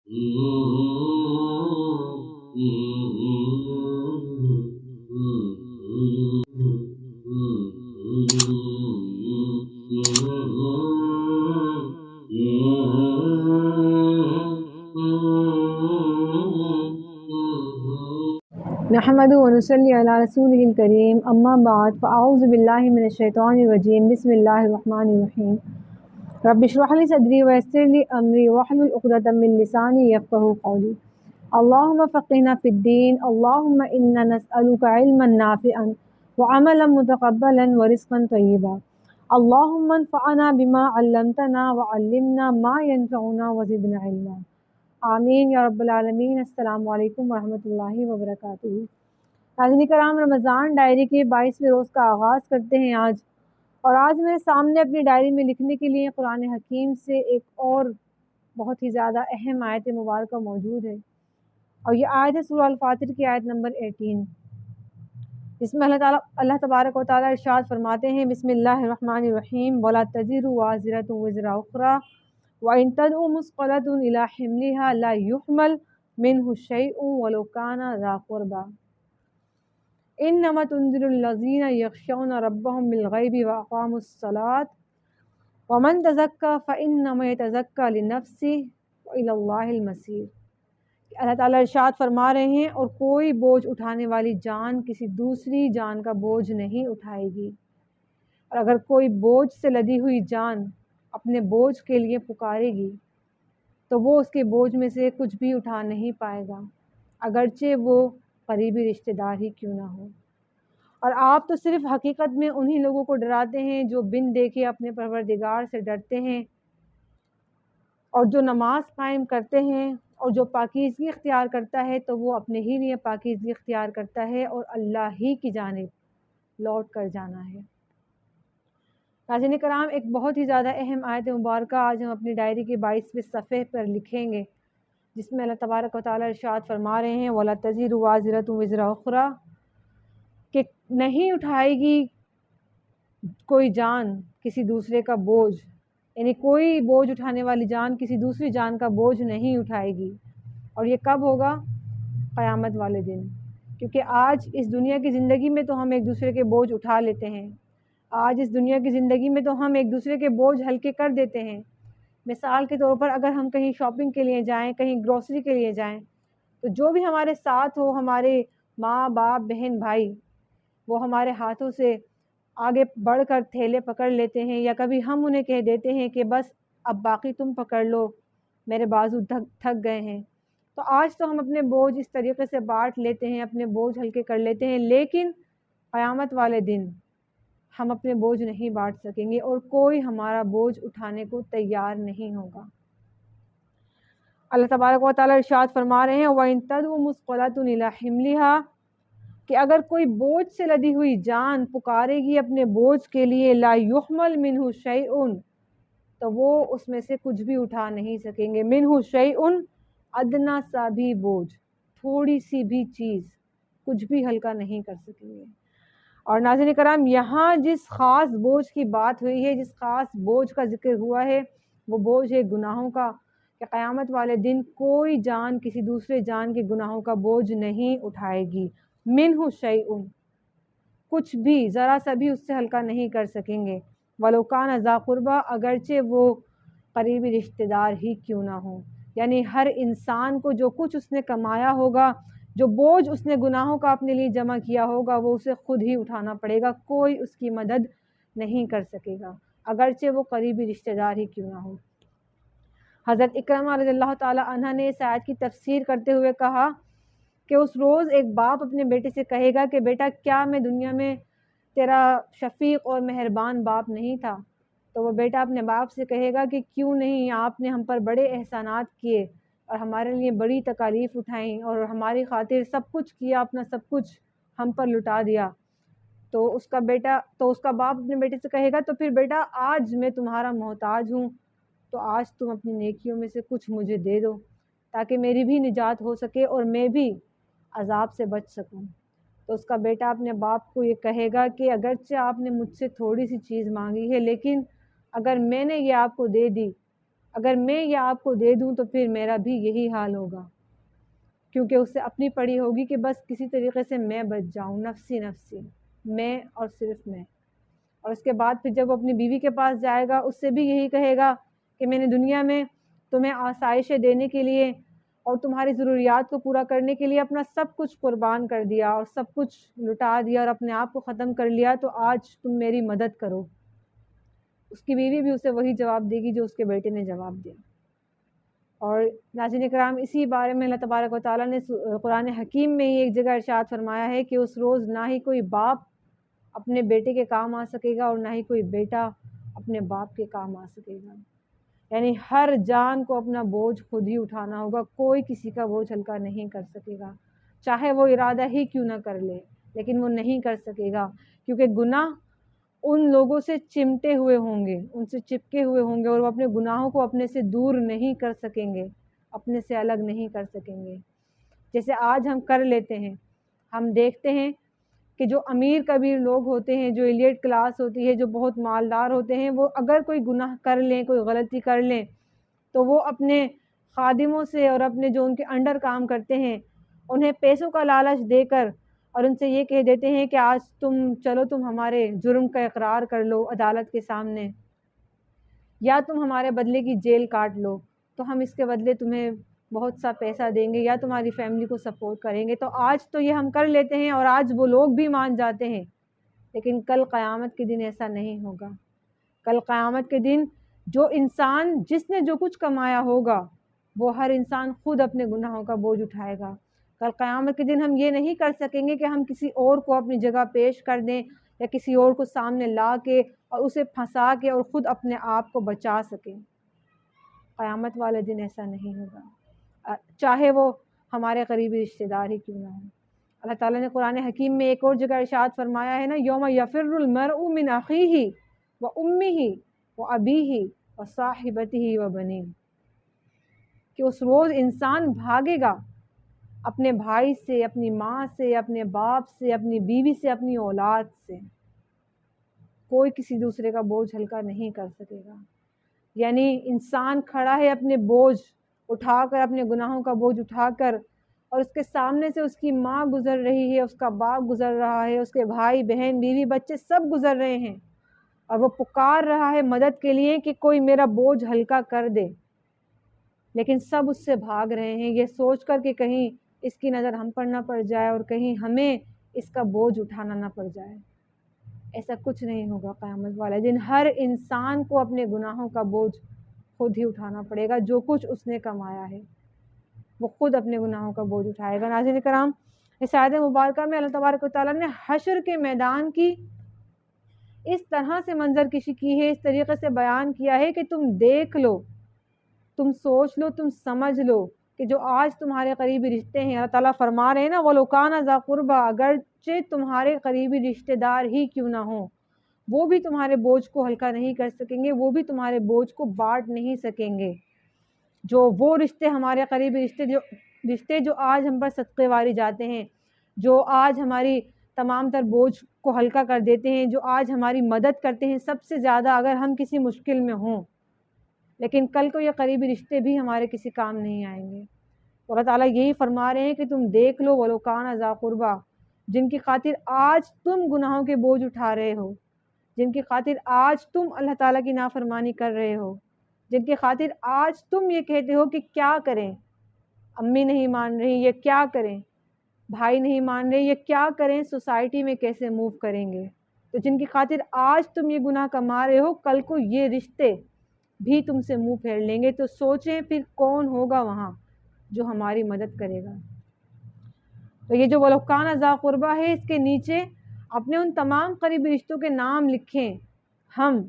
نحمدہ و نصلی علی رسولہ الکریم اما بعد فاعوذ باللہ من الشیطان الرجیم بسم اللہ الرحمن الرحیم رب اشرح لی صدری ویسر لی امری واحلل عقدۃ من لسانی یفقہوا قولی اللہم فقہنا فی الدین اللہم انا نسألک علما نافعا وعملا متقبلا ورزقا طیبا اللہم انفعنا بما علمتنا وعلمنا ما ینفعنا وزدنا علما آمین یا رب العالمین۔ السلام علیکم ورحمۃ اللہ وبرکاتہ۔ ناظرین کرام، رمضان ڈائری کے 22ویں روز کا آغاز کرتے ہیں آج میرے سامنے اپنی ڈائری میں لکھنے کے لیے قرآن حکیم سے ایک اور بہت ہی زیادہ اہم آیت مبارکہ موجود ہے، اور یہ آیت ہے سورہ الفاطر کی آیت نمبر 18، جس میں اللہ تبارک و تعالیٰ ارشاد فرماتے ہیں بسم اللہ الرحمن الرحیم وَلَا تَزِرُ وَازِرَةٌ وِزْرَ أُخْرَىٰ وَإِن تَدْعُ مُثْقَلَةٌ إِلَىٰ حِمْلِهَا لَا يُحْمَلْ مِنْهُ شَيْءٌ وَلَوْ كَانَ ذَا قُرْبَىٰ إِنَّمَا تُنذِرُ الَّذِينَ يَخْشَوْنَ رَبَّهُم بِالْغَيْبِ وَأَقَامُوا الصَّلَاةَ وَمَن تَزَكَّىٰ فَإِنَّمَا يَتَزَكَّىٰ لِنَفْسِهِ وَإِلَى اللَّهِ الْمَصِيرُ۔ اللہ تعالیٰ ارشاد فرما رہے ہیں، اور کوئی بوجھ اٹھانے والی جان کسی دوسری جان کا بوجھ نہیں اٹھائے گی، اور اگر کوئی بوجھ سے لدی ہوئی جان اپنے بوجھ کے لیے پکارے گی تو وہ اس کے بوجھ میں سے کچھ بھی اٹھا نہیں پائے گا، اگرچہ وہ قریبی رشتہ دار ہی کیوں نہ ہو۔ اور آپ تو صرف حقیقت میں انہی لوگوں کو ڈراتے ہیں جو بن دیکھے اپنے پروردگار سے ڈرتے ہیں، اور جو نماز قائم کرتے ہیں، اور جو پاکیزگی اختیار کرتا ہے تو وہ اپنے ہی لیے پاکیزگی اختیار کرتا ہے اور اللہ ہی کی جانب لوٹ کر جانا ہے۔ ناظرین کرام، ایک بہت ہی زیادہ اہم آیت مبارکہ آج ہم اپنی ڈائری کے 22ویں صفحے پر لکھیں گے، جس میں اللہ تبارک و تعالیٰ ارشاد فرما رہے ہیں وَلَا تَزِرُ وَازِرَةٌ وِزْرَ أُخْرَىٰ، کہ نہیں اٹھائے گی کوئی جان کسی دوسرے کا بوجھ، یعنی کوئی بوجھ اٹھانے والی جان کسی دوسری جان کا بوجھ نہیں اٹھائے گی۔ اور یہ کب ہوگا؟ قیامت والے دن، کیونکہ آج اس دنیا کی زندگی میں تو ہم ایک دوسرے کے بوجھ اٹھا لیتے ہیں، آج اس دنیا کی زندگی میں تو ہم ایک دوسرے کے بوجھ ہلکے کر دیتے ہیں۔ مثال کے طور پر اگر ہم کہیں شاپنگ کے لیے جائیں، کہیں گروسری کے لیے جائیں، تو جو بھی ہمارے ساتھ ہو، ہمارے ماں باپ بہن بھائی، وہ ہمارے ہاتھوں سے آگے بڑھ کر تھیلے پکڑ لیتے ہیں، یا کبھی ہم انہیں کہہ دیتے ہیں کہ بس اب باقی تم پکڑ لو، میرے بازو تھک گئے ہیں۔ تو آج تو ہم اپنے بوجھ اس طریقے سے بانٹ لیتے ہیں، اپنے بوجھ ہلکے کر لیتے ہیں، لیکن قیامت والے دن ہم اپنے بوجھ نہیں بانٹ سکیں گے، اور کوئی ہمارا بوجھ اٹھانے کو تیار نہیں ہوگا۔ اللہ تبارک و تعالیٰ ارشاد فرما رہے ہیں وَإِن تَدْعُ مُثْقَلَةٌ إِلَىٰ حِمْلِهَا، کہ اگر کوئی بوجھ سے لدی ہوئی جان پکارے گی اپنے بوجھ کے لیے لَا يُحْمَلْ مِنْهُ شَيْءٌ، تو وہ اس میں سے کچھ بھی اٹھا نہیں سکیں گے۔ مِنْهُ شَيْءٌ، ادنا سا بھی بوجھ، تھوڑی سی بھی چیز، کچھ بھی ہلکا نہیں کر سکیں گے۔ اور ناظرین کرام، یہاں جس خاص بوجھ کی بات ہوئی ہے، جس خاص بوجھ کا ذکر ہوا ہے، وہ بوجھ ہے گناہوں کا، کہ قیامت والے دن کوئی جان کسی دوسرے جان کے گناہوں کا بوجھ نہیں اٹھائے گی۔ منہ شیء، کچھ بھی ذرا سا بھی اس سے ہلکا نہیں کر سکیں گے۔ وَلَوْ كَانَ ذَا قُرْبَىٰ، اگرچہ وہ قریبی رشتہ دار ہی کیوں نہ ہوں۔ یعنی ہر انسان کو جو کچھ اس نے کمایا ہوگا، جو بوجھ اس نے گناہوں کا اپنے لیے جمع کیا ہوگا، وہ اسے خود ہی اٹھانا پڑے گا، کوئی اس کی مدد نہیں کر سکے گا، اگرچہ وہ قریبی رشتہ دار ہی کیوں نہ ہو۔ حضرت اکرمہ رضی اللہ تعالی عنہ نے اس آیت کی تفسیر کرتے ہوئے کہا کہ اس روز ایک باپ اپنے بیٹے سے کہے گا کہ بیٹا، کیا میں دنیا میں تیرا شفیق اور مہربان باپ نہیں تھا؟ تو وہ بیٹا اپنے باپ سے کہے گا کہ کیوں نہیں، آپ نے ہم پر بڑے احسانات کیے اور ہمارے لیے بڑی تکالیف اٹھائیں اور ہماری خاطر سب کچھ کیا، اپنا سب کچھ ہم پر لٹا دیا۔ تو اس کا باپ اپنے بیٹے سے کہے گا تو پھر بیٹا، آج میں تمہارا محتاج ہوں، تو آج تم اپنی نیکیوں میں سے کچھ مجھے دے دو تاکہ میری بھی نجات ہو سکے اور میں بھی عذاب سے بچ سکوں۔ تو اس کا بیٹا اپنے باپ کو یہ کہے گا کہ اگرچہ آپ نے مجھ سے تھوڑی سی چیز مانگی ہے، لیکن اگر میں نے یہ آپ کو دے دی اگر میں یہ آپ کو دے دوں تو پھر میرا بھی یہی حال ہوگا، کیونکہ اس سے اپنی پڑی ہوگی کہ بس کسی طریقے سے میں بچ جاؤں، نفسی نفسی، میں اور صرف میں۔ اور اس کے بعد پھر جب وہ اپنی بیوی کے پاس جائے گا، اس سے بھی یہی کہے گا کہ میں نے دنیا میں تمہیں آسائشیں دینے کے لیے اور تمہاری ضروریات کو پورا کرنے کے لیے اپنا سب کچھ قربان کر دیا اور سب کچھ لٹا دیا اور اپنے آپ کو ختم کر لیا، تو آج تم میری مدد کرو۔ اس کی بیوی بھی اسے وہی جواب دے گی جو اس کے بیٹے نے جواب دیا۔ اور ناظرین کرام، اسی بارے میں اللہ تبارک و تعالیٰ نے قرآن حکیم میں ہی ایک جگہ ارشاد فرمایا ہے کہ اس روز نہ ہی کوئی باپ اپنے بیٹے کے کام آ سکے گا اور نہ ہی کوئی بیٹا اپنے باپ کے کام آ سکے گا۔ یعنی ہر جان کو اپنا بوجھ خود ہی اٹھانا ہوگا، کوئی کسی کا بوجھ ہلکا نہیں کر سکے گا، چاہے وہ ارادہ ہی کیوں نہ کر لے، لیکن وہ نہیں کر سکے گا، کیونکہ گناہ ان لوگوں سے چمٹے ہوئے ہوں گے، ان سے چپکے ہوئے ہوں گے، اور وہ اپنے گناہوں کو اپنے سے دور نہیں کر سکیں گے، اپنے سے الگ نہیں کر سکیں گے۔ جیسے آج ہم کر لیتے ہیں، ہم دیکھتے ہیں کہ جو امیر کبیر لوگ ہوتے ہیں، جو ایلیٹ کلاس ہوتی ہے، جو بہت مالدار ہوتے ہیں، وہ اگر کوئی گناہ کر لیں، کوئی غلطی کر لیں، تو وہ اپنے خادموں سے اور اپنے جو ان کے انڈر کام کرتے ہیں انہیں پیسوں کا لالچ دے کر اور ان سے یہ کہہ دیتے ہیں کہ آج چلو تم ہمارے جرم کا اقرار کر لو عدالت کے سامنے، یا تم ہمارے بدلے کی جیل کاٹ لو، تو ہم اس کے بدلے تمہیں بہت سا پیسہ دیں گے یا تمہاری فیملی کو سپورٹ کریں گے۔ تو آج تو یہ ہم کر لیتے ہیں اور آج وہ لوگ بھی مان جاتے ہیں، لیکن کل قیامت کے دن ایسا نہیں ہوگا۔ کل قیامت کے دن جو انسان جس نے جو کچھ کمایا ہوگا وہ ہر انسان خود اپنے گناہوں کا بوجھ اٹھائے گا۔ کل قیامت کے دن ہم یہ نہیں کر سکیں گے کہ ہم کسی اور کو اپنی جگہ پیش کر دیں یا کسی اور کو سامنے لا کے اور اسے پھنسا کے اور خود اپنے آپ کو بچا سکیں۔ قیامت والے دن ایسا نہیں ہوگا، چاہے وہ ہمارے قریبی رشتہ دار ہی کیوں نہ ہوں۔ اللہ تعالیٰ نے قرآن حکیم میں ایک اور جگہ ارشاد فرمایا ہے نا، یوم یفر المرء من اخیہ و امہ و ابیہ و صاحبتہ و بنیہ، کہ اس روز انسان بھاگے گا اپنے بھائی سے، اپنی ماں سے، اپنے باپ سے، اپنی بیوی سے، اپنی اولاد سے۔ کوئی کسی دوسرے کا بوجھ ہلکا نہیں کر سکے گا۔ یعنی انسان کھڑا ہے اپنے بوجھ اٹھا کر، اپنے گناہوں کا بوجھ اٹھا کر، اور اس کے سامنے سے اس کی ماں گزر رہی ہے، اس کا باپ گزر رہا ہے، اس کے بھائی بہن بیوی بچے سب گزر رہے ہیں، اور وہ پکار رہا ہے مدد کے لیے کہ کوئی میرا بوجھ ہلکا کر دے، لیکن سب اس سے بھاگ رہے ہیں یہ سوچ کر کہ کہیں اس کی نظر ہم پر نہ پڑ جائے اور کہیں ہمیں اس کا بوجھ اٹھانا نہ پڑ جائے۔ ایسا کچھ نہیں ہوگا قیامت والے دن۔ ہر انسان کو اپنے گناہوں کا بوجھ خود ہی اٹھانا پڑے گا، جو کچھ اس نے کمایا ہے وہ خود اپنے گناہوں کا بوجھ اٹھائے گا۔ ناظرین کرام، اس آیت مبارکہ میں اللہ تبارک و تعالیٰ نے حشر کے میدان کی اس طرح سے منظر کشی کی ہے، اس طریقے سے بیان کیا ہے کہ تم دیکھ لو، تم سوچ لو، تم سمجھ لو کہ جو آج تمہارے قریبی رشتے ہیں، اللہ تعالیٰ فرما رہے ہیں نا وَلَوْ كَانَ ذَا قُرْبَىٰ، اگرچہ تمہارے قریبی رشتے دار ہی کیوں نہ ہوں، وہ بھی تمہارے بوجھ کو ہلکا نہیں کر سکیں گے، وہ بھی تمہارے بوجھ کو بانٹ نہیں سکیں گے۔ جو وہ رشتے ہمارے قریبی رشتے جو آج ہم پر صدقے واری جاتے ہیں، جو آج ہماری تمام تر بوجھ کو ہلکا کر دیتے ہیں، جو آج ہماری مدد کرتے ہیں سب سے زیادہ اگر ہم کسی مشکل میں ہوں، لیکن کل کو یہ قریبی رشتے بھی ہمارے کسی کام نہیں آئیں گے۔ اللہ تعالیٰ یہی فرما رہے ہیں کہ تم دیکھ لو وَلَوْ كَانَ ذَا قُرْبَىٰ، جن کی خاطر آج تم گناہوں کے بوجھ اٹھا رہے ہو، جن کی خاطر آج تم اللہ تعالیٰ کی نافرمانی کر رہے ہو، جن کی خاطر آج تم یہ کہتے ہو کہ کیا کریں، امی نہیں مان رہی یہ کیا کریں، بھائی نہیں مان رہے یہ کیا کریں، سوسائٹی میں کیسے موو کریں گے، تو جن کی خاطر آج تم یہ گناہ کما رہے ہو، کل کو یہ رشتے بھی تم سے منہ پھیر لیں گے، تو سوچیں پھر کون ہوگا وہاں جو ہماری مدد کرے گا۔ تو یہ جو وَلَوْ كَانَ ذَا قُرْبَىٰ ہے، اس کے نیچے اپنے ان تمام قریبی رشتوں کے نام لکھیں ہم،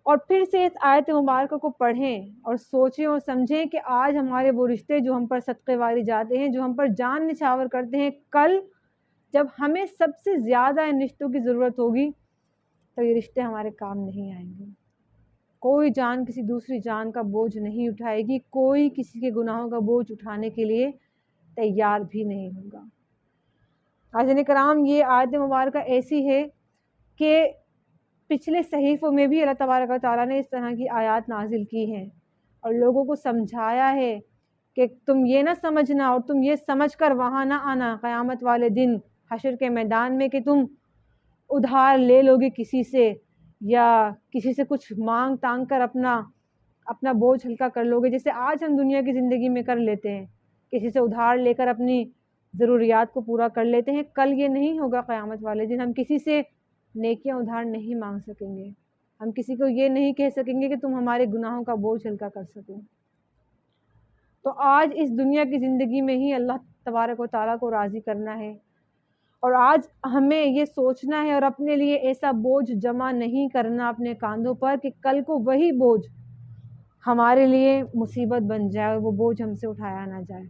اور پھر سے اس آیت مبارکہ کو پڑھیں اور سوچیں اور سمجھیں کہ آج ہمارے وہ رشتے جو ہم پر صدقے واری جاتے ہیں، جو ہم پر جان نچھاور کرتے ہیں، کل جب ہمیں سب سے زیادہ ان رشتوں کی ضرورت ہوگی تو یہ رشتے ہمارے کام نہیں آئیں گے۔ کوئی جان کسی دوسری جان کا بوجھ نہیں اٹھائے گی، کوئی کسی کے گناہوں کا بوجھ اٹھانے کے لیے تیار بھی نہیں ہوگا۔ ناظرین کرام، یہ آیت مبارکہ ایسی ہے کہ پچھلے صحیفوں میں بھی اللہ تبارک و تعالیٰ نے اس طرح کی آیات نازل کی ہیں، اور لوگوں کو سمجھایا ہے کہ تم یہ نہ سمجھنا اور تم یہ سمجھ کر وہاں نہ آنا قیامت والے دن حشر کے میدان میں کہ تم ادھار لے لوگے کسی سے یا کسی سے کچھ مانگ تانگ کر اپنا بوجھ ہلکا کر لوگے، جیسے آج ہم دنیا کی زندگی میں کر لیتے ہیں، کسی سے ادھار لے کر اپنی ضروریات کو پورا کر لیتے ہیں۔ کل یہ نہیں ہوگا قیامت والے دن، ہم کسی سے نیکیاں ادھار نہیں مانگ سکیں گے، ہم کسی کو یہ نہیں کہہ سکیں گے کہ تم ہمارے گناہوں کا بوجھ ہلکا کر سکو۔ تو آج اس دنیا کی زندگی میں ہی اللہ تبارک و تعالیٰ کو راضی کرنا ہے، اور آج ہمیں یہ سوچنا ہے اور اپنے لیے ایسا بوجھ جمع نہیں کرنا اپنے کاندھوں پر کہ کل کو وہی بوجھ ہمارے لیے مصیبت بن جائے اور وہ بوجھ ہم سے اٹھایا نہ جائے،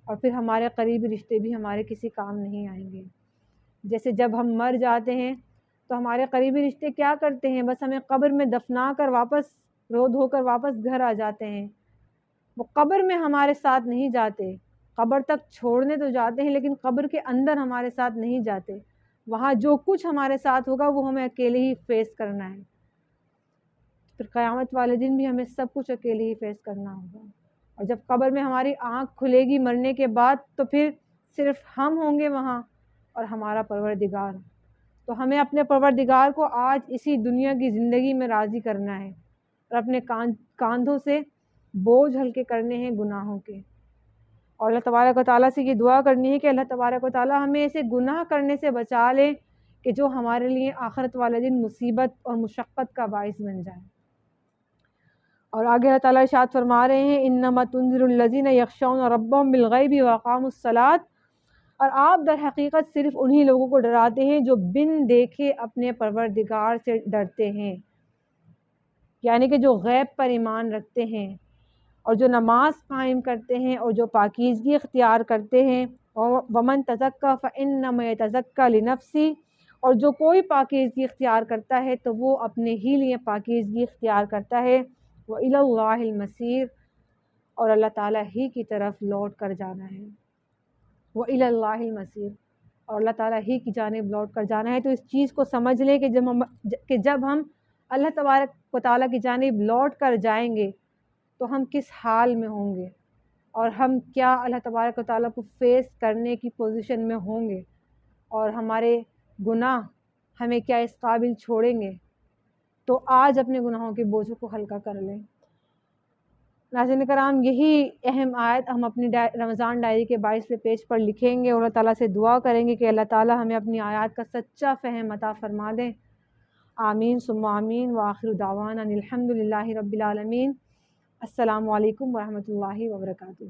اور پھر ہمارے قریبی رشتے بھی ہمارے کسی کام نہیں آئیں گے۔ جیسے جب ہم مر جاتے ہیں تو ہمارے قریبی رشتے کیا کرتے ہیں؟ بس ہمیں قبر میں دفنا کر واپس رو دھو کر واپس گھر آ جاتے ہیں، وہ قبر میں ہمارے ساتھ نہیں جاتے، قبر تک چھوڑنے تو جاتے ہیں لیکن قبر کے اندر ہمارے ساتھ نہیں جاتے، وہاں جو کچھ ہمارے ساتھ ہوگا وہ ہمیں اکیلے ہی فیس کرنا ہے۔ پھر قیامت والے دن بھی ہمیں سب کچھ اکیلے ہی فیس کرنا ہوگا، اور جب قبر میں ہماری آنکھ کھلے گی مرنے کے بعد تو پھر صرف ہم ہوں گے وہاں اور ہمارا پروردگار۔ تو ہمیں اپنے پروردگار کو آج اسی دنیا کی زندگی میں راضی کرنا ہے اور اپنے کاندھوں سے بوجھ ہلکے کرنے ہیں گناہوں کے، اور اللہ تبارک و تعالیٰ سے یہ دعا کرنی ہے کہ اللہ تبارک و تعالیٰ ہمیں ایسے گناہ کرنے سے بچا لے کہ جو ہمارے لیے آخرت والے دن مصیبت اور مشقت کا باعث بن جائے۔ اور آگے اللہ تعالیٰ ارشاد فرما رہے ہیں انما تنذر الذین یخشون ربهم بالغیب واقاموا الصلاۃ، اور آپ در حقیقت صرف انہی لوگوں کو ڈراتے ہیں جو بن دیکھے اپنے پروردگار سے ڈرتے ہیں، یعنی کہ جو غیب پر ایمان رکھتے ہیں اور جو نماز قائم کرتے ہیں اور جو پاکیزگی اختیار کرتے ہیں، ومن تزکیٰ فإنما یتزکیٰ لنفسہ، اور جو کوئی پاکیزگی اختیار کرتا ہے تو وہ اپنے ہی لیے پاکیزگی اختیار کرتا ہے، وإلی اللہ المصیر، اور اللہ تعالیٰ ہی کی طرف لوٹ کر جانا ہے، وإلی اللہ المصیر، اور اللہ تعالیٰ ہی کی جانب لوٹ کر جانا ہے۔ تو اس چیز کو سمجھ لیں کہ جب ہم اللہ تبارک و تعالیٰ کی جانب لوٹ کر جائیں گے تو ہم کس حال میں ہوں گے، اور ہم کیا اللہ تبارک و تعالیٰ کو فیس کرنے کی پوزیشن میں ہوں گے، اور ہمارے گناہ ہمیں کیا اس قابل چھوڑیں گے۔ تو آج اپنے گناہوں کے بوجھوں کو ہلکا کر لیں۔ ناظرین کرام، یہی اہم آیت ہم اپنی رمضان ڈائری کے 22 پیج پر لکھیں گے اور اللہ تعالیٰ سے دعا کریں گے کہ اللہ تعالیٰ ہمیں اپنی آیات کا سچا فہم عطا فرما دیں۔ آمین ثم آمین، وآخر دعوانا الحمد للہ رب العالمین۔ السلام علیکم ورحمۃ اللہ وبرکاتہ۔